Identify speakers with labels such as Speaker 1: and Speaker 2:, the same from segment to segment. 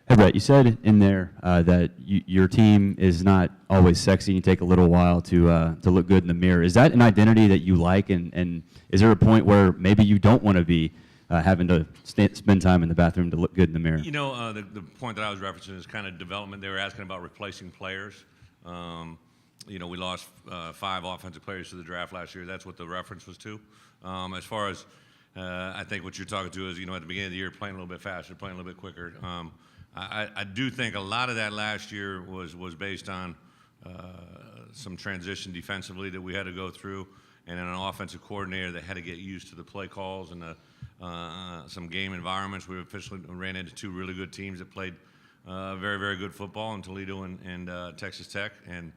Speaker 1: Hey, Brett, you said in there that your team is not always sexy. You take a little while to look good in the mirror. Is that an identity that you like, and is there a point where maybe you don't want to be having to spend time in the bathroom to look good in the mirror?
Speaker 2: You know, the point that I was referencing is kind of development. They were asking about replacing players. You know, we lost 5 offensive players to the draft last year. That's what the reference was to. As far as I think what you're talking to is, you know, at the beginning of the year, playing a little bit faster, playing a little bit quicker. I do think a lot of that last year was based on some transition defensively that we had to go through, and an offensive coordinator that had to get used to the play calls and some game environments. We officially ran into 2 really good teams that played very, very good football in Toledo and Texas Tech, and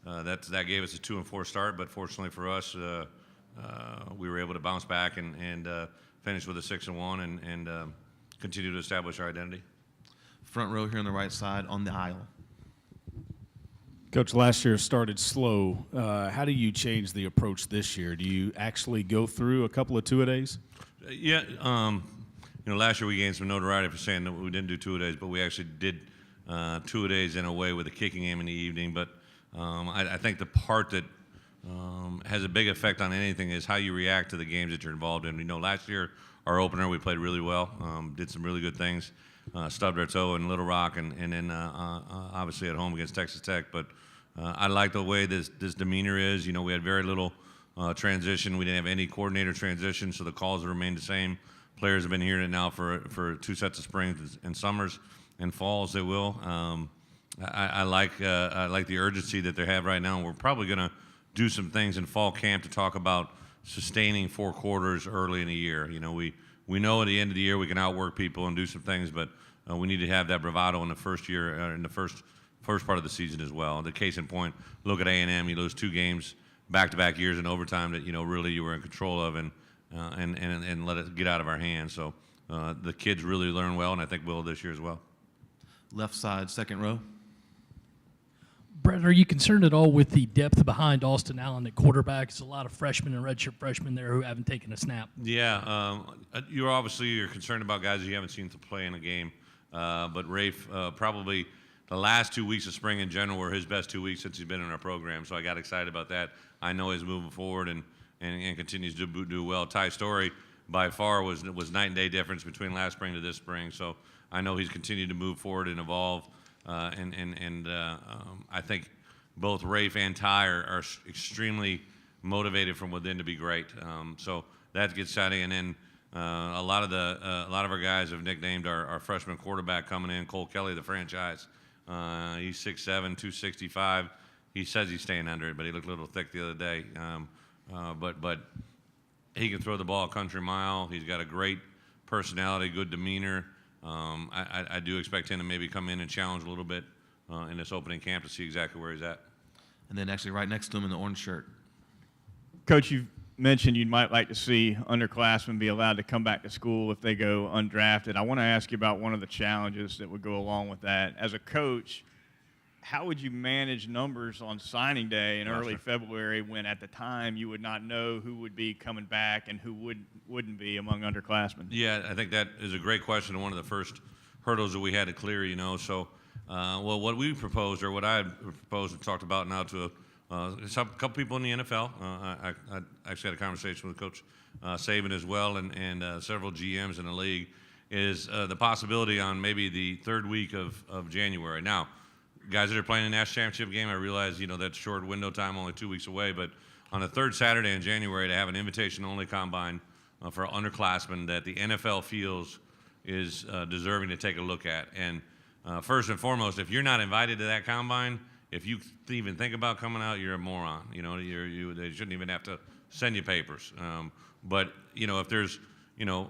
Speaker 2: that gave us a 2-4 start. But fortunately for us, we were able to bounce back and finish with a 6-1 and continue to establish our identity.
Speaker 3: Front row here on the right side on the aisle.
Speaker 4: Coach, last year started slow. How do you change the approach this year? Do you actually go through a couple of two-a-days?
Speaker 2: Yeah, you know, last year we gained some notoriety for saying that we didn't do two-a-days, but we actually did two-a-days in a way with a kicking game in the evening. But I think the part that has a big effect on anything is how you react to the games that you're involved in. You know, last year our opener we played really well, did some really good things. Stubbed our toe in Little Rock, and then obviously at home against Texas Tech. But I like the way this demeanor is. You know, we had very little transition. We didn't have any coordinator transition, so the calls have remained the same. Players have been hearing it now for 2 sets of springs and summers and falls. They will. I like the urgency that they have right now. And we're probably going to do some things in fall camp to talk about sustaining 4 quarters early in the year. You know, we know at the end of the year we can outwork people and do some things, but we need to have that bravado in the first year, in the first part of the season as well. The case in point, look at A&M. You lose 2 games back-to-back years in overtime that, you know, really you were in control of and let it get out of our hands. So the kids really learn well, and I think will this year as well.
Speaker 3: Left side, second row.
Speaker 5: Brett, are you concerned at all with the depth behind Austin Allen at quarterback? There's a lot of freshmen and redshirt freshmen there who haven't taken a snap.
Speaker 2: Yeah, you're concerned about guys you haven't seen to play in a game. But Rafe, probably the last 2 weeks of spring in general were his best 2 weeks since he's been in our program. So I got excited about that. I know he's moving forward and continues to do well. Ty Story, by far, was night and day difference between last spring to this spring. So I know he's continued to move forward and evolve. I think both Rafe and Ty are extremely motivated from within to be great. So that gets exciting. And then a lot of our guys have nicknamed our freshman quarterback coming in, Cole Kelly, the franchise. He's 6'7", 265. He says he's staying under it, but he looked a little thick the other day. But he can throw the ball a country mile. He's got a great personality, good demeanor. I do expect him to maybe come in and challenge a little bit in this opening camp to see exactly where he's at.
Speaker 3: And then actually right next to him in the orange shirt.
Speaker 6: Coach, you mentioned you might like to see underclassmen be allowed to come back to school if they go undrafted. I want to ask you about one of the challenges that would go along with that. As a coach, how would you manage numbers on signing day in early February when at the time you would not know who would be coming back and who wouldn't be among underclassmen?
Speaker 2: Yeah, I think that is a great question and one of the first hurdles that we had to clear, you know. So, well, what we proposed, or what I had proposed and talked about now to a couple people in the NFL, I actually had a conversation with Coach Saban as well and several GMs in the league, is the possibility on maybe the 3rd week of January. Now, guys that are playing a national championship game, I realize, you know, that's short window time, only 2 weeks away, but on the 3rd Saturday in January to have an invitation-only combine for underclassmen that the NFL feels is deserving to take a look at. And first and foremost, if you're not invited to that combine, if you even think about coming out, you're a moron. You know, they shouldn't even have to send you papers. But, you know, if there's, you know,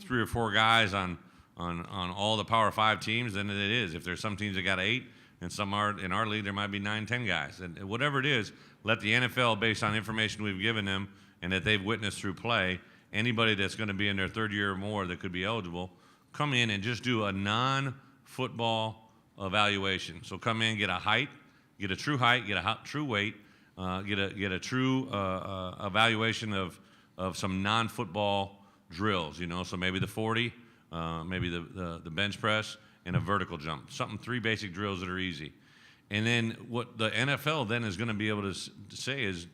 Speaker 2: 3 or 4 guys on all the Power 5 teams, then it is. If there's some teams that got 8, and some are in our league, there might be 9, 10 guys. And whatever it is, let the NFL, based on information we've given them and that they've witnessed through play, anybody that's going to be in their 3rd year or more that could be eligible, come in and just do a non-football evaluation. So come in, get a height, get a true height, get a true weight, get a true evaluation of some non-football drills. You know, so maybe the 40. Maybe the bench press, and a vertical jump. Something, 3 basic drills that are easy. And then what the NFL then is going to be able to say is,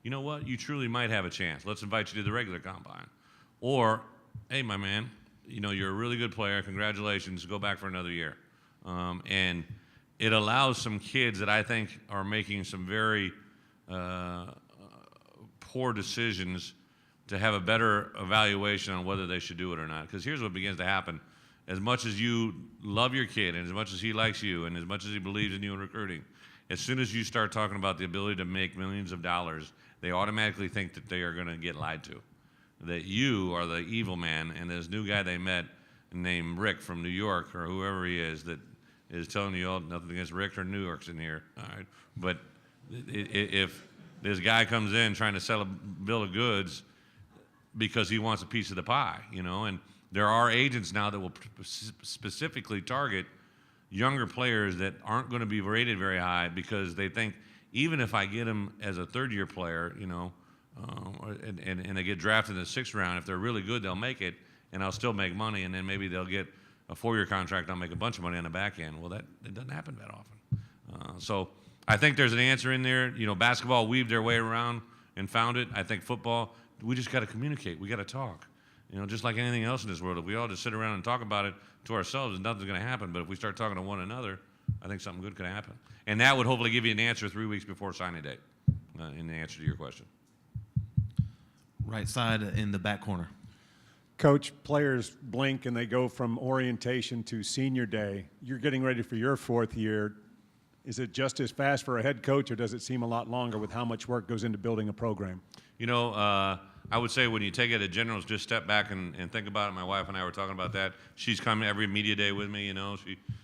Speaker 2: you know what, you truly might have a chance. Let's invite you to the regular combine. Or, hey, my man, you know, you're a really good player. Congratulations. Go back for another year. And it allows some kids that I think are making some very poor decisions to have a better evaluation on whether they should do it or not. Because here's what begins to happen. As much as you love your kid and as much as he likes you and as much as he believes in you in recruiting, as soon as you start talking about the ability to make millions of dollars, they automatically think that they are going to get lied to, that you are the evil man, and this new guy they met named Rick from New York or whoever he is that is telling you all, nothing against Rick or New York's in here, all right? But if this guy comes in trying to sell a bill of goods because he wants a piece of the pie, you know, and there are agents now that will specifically target younger players that aren't going to be rated very high because they think even if I get him as a third-year player, you know, and they get drafted in the 6th round, if they're really good, they'll make it, and I'll still make money, and then maybe they'll get a 4-year contract, I'll make a bunch of money on the back end. Well, it doesn't happen that often. So I think there's an answer in there. You know, basketball weaved their way around and found it. I think football, we just got to communicate. We got to talk. You know, just like anything else in this world, if we all just sit around and talk about it to ourselves, nothing's going to happen. But if we start talking to one another, I think something good could happen. And that would hopefully give you an answer 3 weeks before signing date in the answer to your question.
Speaker 3: Right side in the back corner.
Speaker 7: Coach, players blink and they go from orientation to senior day. You're getting ready for your 4th year. Is it just as fast for a head coach, or does it seem a lot longer with how much work goes into building a program?
Speaker 2: You know, I would say when you take it at generals, just step back and think about it. My wife and I were talking about that. She's come every media day with me, you know.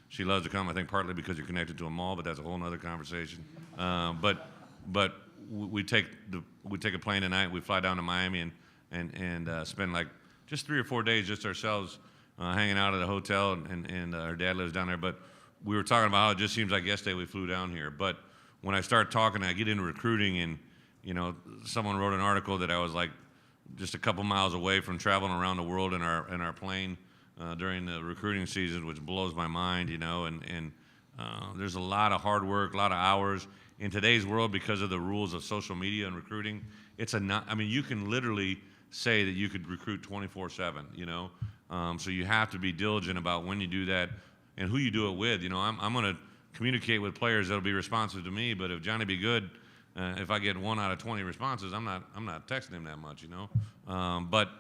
Speaker 2: She loves to come, I think, partly because you're connected to a mall, but that's a whole other conversation. But we take a plane tonight. We fly down to Miami and spend like just 3 or 4 days just ourselves hanging out at a hotel, and our dad lives down there. But we were talking about how it just seems like yesterday we flew down here. But when I start talking, I get into recruiting, and you know, someone wrote an article that I was like just a couple miles away from traveling around the world in our plane during the recruiting season, which blows my mind, you know. And there's a lot of hard work, a lot of hours in today's world because of the rules of social media and recruiting. I mean, you can literally say that you could recruit 24/7, you know. So you have to be diligent about when you do that and who you do it with. You know, I'm going to communicate with players that'll be responsive to me, but if Johnny be good, if I get 1 out of 20 responses, I'm not texting him that much, you know. But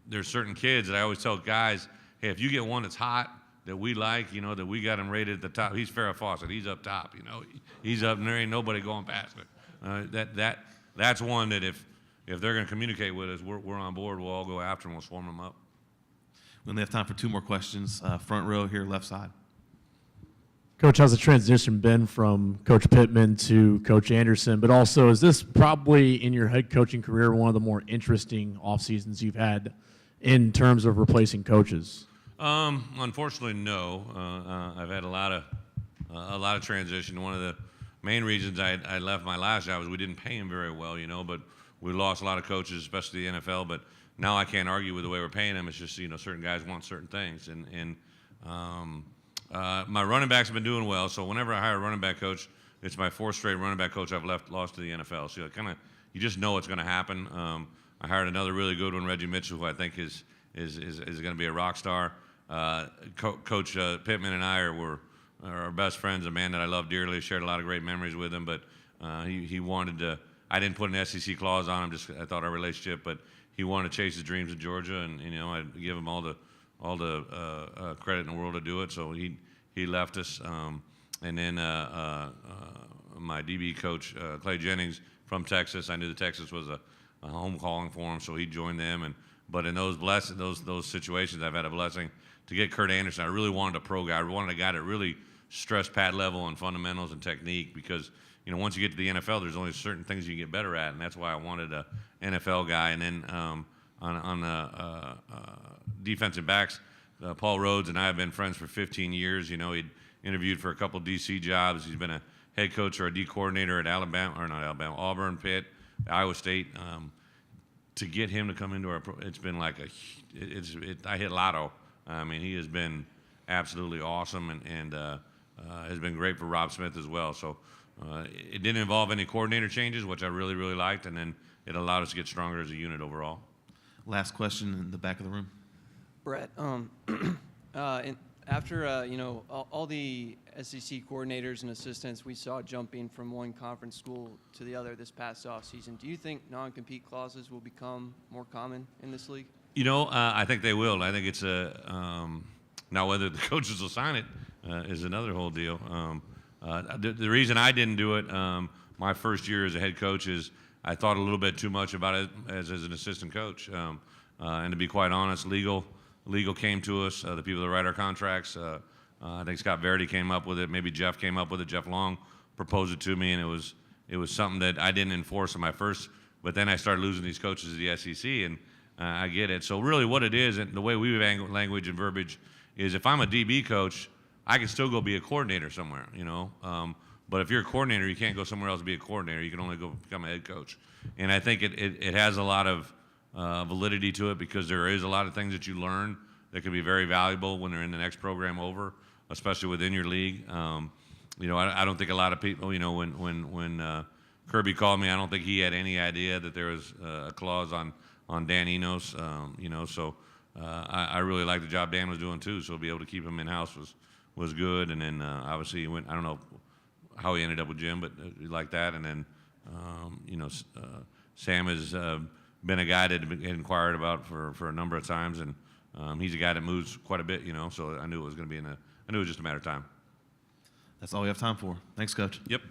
Speaker 2: there's certain kids that I always tell guys, hey, if you get one that's hot that we like, you know, that we got him rated at the top, he's Farrah Fawcett, he's up top, you know, he's up and there ain't nobody going past it. That's one that if they're going to communicate with us, we're on board. We'll all go after them. We'll swarm them up.
Speaker 3: We only have time for 2 more questions. Front row here, left side.
Speaker 8: Coach, how's the transition been from Coach Pittman to Coach Anderson? But also, is this probably in your head coaching career one of the more interesting off seasons you've had in terms of replacing coaches?
Speaker 2: Unfortunately, no. I've had a lot of transition. One of the main reasons I left my last job was we didn't pay him very well, you know. But we lost a lot of coaches, especially the NFL. But now I can't argue with the way we're paying them. It's just, you know, certain guys want certain things, and my running backs have been doing well. So whenever I hire a running back coach, it's my 4th straight running back coach I've lost to the NFL. So you just know it's going to happen. I hired another really good one, Reggie Mitchell, who I think is going to be a rock star. Coach Pittman and I are best friends. A man that I love dearly. Shared a lot of great memories with him, but he wanted to. I didn't put an SEC clause on him. Just I thought our relationship, but he wanted to chase his dreams in Georgia, and you know I give him all the credit in the world to do it. So he left us, and then my DB coach Clay Jennings from Texas. I knew that Texas was a home calling for him, so he joined them. But in those situations, I've had a blessing to get Kurt Anderson. I really wanted a pro guy. I wanted a guy that really stressed pad level and fundamentals and technique, because you know once you get to the NFL, there's only certain things you can get better at, and that's why I wanted a NFL guy. And then on the defensive backs, Paul Rhodes and I have been friends for 15 years. You know, he'd interviewed for a couple DC jobs. He's been a head coach or a D coordinator at Auburn, Pitt, Iowa State. To get him to come into it's been like I hit lotto. I mean, he has been absolutely awesome and has been great for Rob Smith as well. So it didn't involve any coordinator changes, which I really, really liked, and then it allowed us to get stronger as a unit overall.
Speaker 3: Last question in the back of the room.
Speaker 9: Brett, after you know all the SEC coordinators and assistants we saw jumping from one conference school to the other this past offseason, do you think non-compete clauses will become more common in this league?
Speaker 2: You know, I think they will. I think it's now whether the coaches will sign it is another whole deal. The reason I didn't do it my first year as a head coach is I thought a little bit too much about it as an assistant coach. And to be quite honest, legal came to us, the people that write our contracts. I think Scott Verity came up with it. Maybe Jeff came up with it. Jeff Long proposed it to me, and it was something that I didn't enforce in my first. But then I started losing these coaches to the SEC, and I get it. So really, what it is, and the way we language and verbiage is, if I'm a DB coach, I can still go be a coordinator somewhere, you know. But if you're a coordinator, you can't go somewhere else to be a coordinator. You can only go become a head coach. And I think it has a lot of validity to it, because there is a lot of things that you learn that can be very valuable when they're in the next program over, especially within your league. You know, I don't think a lot of people, you know, when Kirby called me, I don't think he had any idea that there was a clause on Dan Enos. You know, so I really like the job Dan was doing too. So to be able to keep him in house was good. And then obviously he went. I don't know how he ended up with Jim, but like that. And then you know, Sam has been a guy that had inquired about for a number of times, and he's a guy that moves quite a bit. You know, so I knew it was going to be I knew it was just a matter of time.
Speaker 3: That's all we have time for. Thanks, Coach.
Speaker 2: Yep.